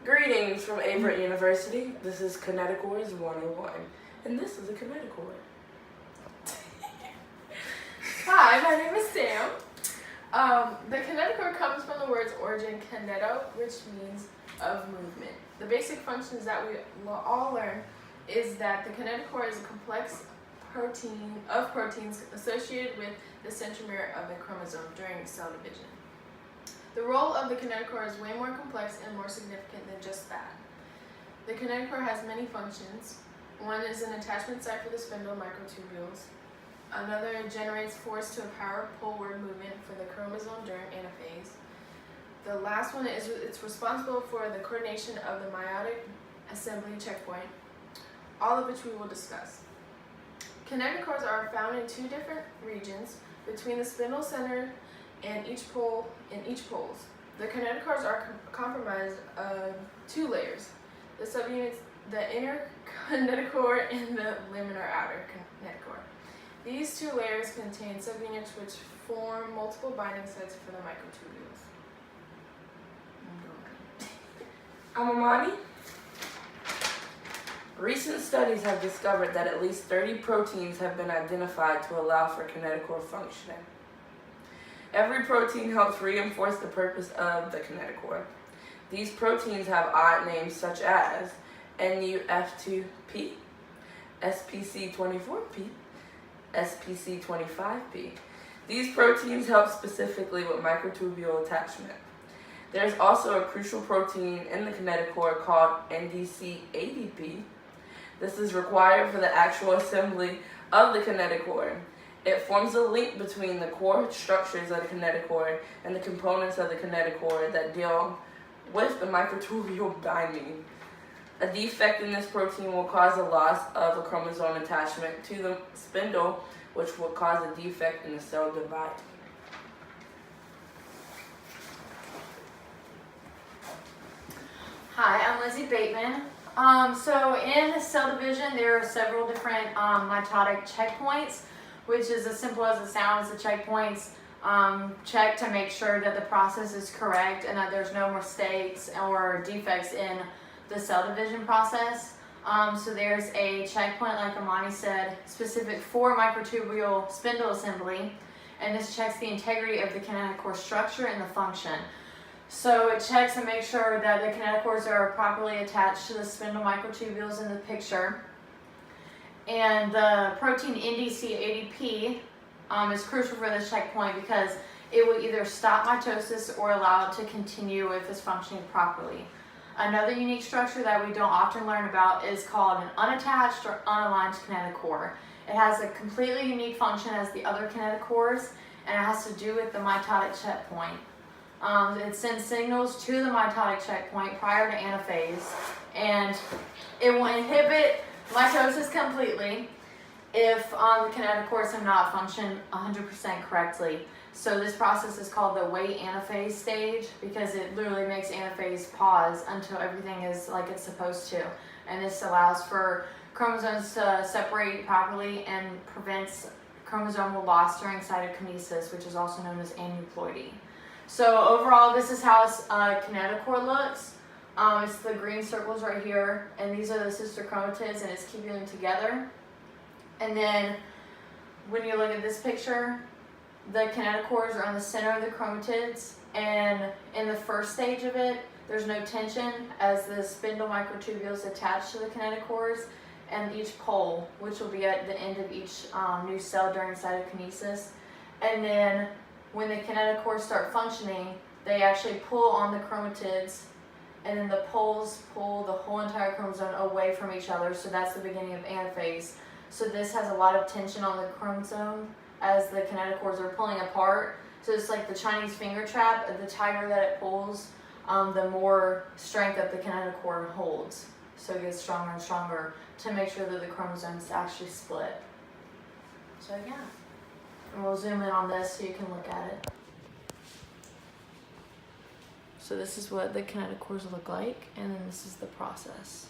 Greetings from Averett University. This is Kinetochores 101, and this is a kinetochore. Hi, my name is Sam. The kinetochore comes from the word's origin kineto, which means of movement. The basic functions that we all learn is that the kinetochore is a complex proteins associated with the centromere of a chromosome during cell division. The role of the kinetochore is way more complex and more significant than just that. The kinetochore has many functions. One is an attachment site for the spindle microtubules. Another generates force to empower poleward movement for the chromosome during anaphase. The last one is it's responsible for the coordination of the meiotic assembly checkpoint, all of which we will discuss. Kinetochores are found in two different regions between the spindle center and each poles. The kinetochores are comprised of two layers: the subunits, the inner kinetochore and the laminar outer kinetochore. These two layers contain subunits which form multiple binding sites for the microtubules. I'm Amani. Recent studies have discovered that at least 30 proteins have been identified to allow for kinetochore functioning. Every protein helps reinforce the purpose of the kinetochore. These proteins have odd names such as NUF2P, SPC24P, SPC25P. These proteins help specifically with microtubule attachment. There's also a crucial protein in the kinetochore called NDC80P. This is required for the actual assembly of the kinetochore. It forms a link between the core structures of the kinetochore and the components of the kinetochore that deal with the microtubule binding. A defect in this protein will cause a loss of a chromosome attachment to the spindle, which will cause a defect in the cell divide. Hi, I'm Lindsey Bateman. So in cell division, there are several different mitotic checkpoints, which is as simple as it sounds. The checkpoints check to make sure that the process is correct and that there's no mistakes or defects in the cell division process. So there's a checkpoint, like Amani said, specific for microtubule spindle assembly, and this checks the integrity of the kinetochore structure and the function. So it checks and makes sure that the kinetochores are properly attached to the spindle microtubules in the picture. And the protein NDC80P is crucial for this checkpoint because it will either stop mitosis or allow it to continue if it's functioning properly. Another unique structure that we don't often learn about is called an unattached or unaligned kinetochore. It has a completely unique function as the other kinetochores, and it has to do with the mitotic checkpoint. It sends signals to the mitotic checkpoint prior to anaphase, and it will inhibit mitosis completely if the kinetochores have not functioned 100% correctly. So this process is called the wait anaphase stage because it literally makes anaphase pause until everything is like it's supposed to. And this allows for chromosomes to separate properly and prevents chromosomal loss during cytokinesis, which is also known as aneuploidy. So overall, this is how a kinetochore looks. It's the green circles right here, and these are the sister chromatids, and it's keeping them together. And then when you look at this picture, the kinetochores are on the center of the chromatids, and in the first stage of it, there's no tension as the spindle microtubules attach to the kinetochores and each pole, which will be at the end of each new cell during cytokinesis. And then when the kinetochores start functioning, they actually pull on the chromatids, and then the poles pull the whole entire chromosome away from each other, so that's the beginning of anaphase. So this has a lot of tension on the chromosome as the kinetochores are pulling apart. So it's like the Chinese finger trap. The tighter that it pulls, the more strength that the kinetochore holds. So it gets stronger and stronger to make sure that the chromosomes actually split. So yeah, and we'll zoom in on this so you can look at it. So this is what the kinetochores look like, and then this is the process.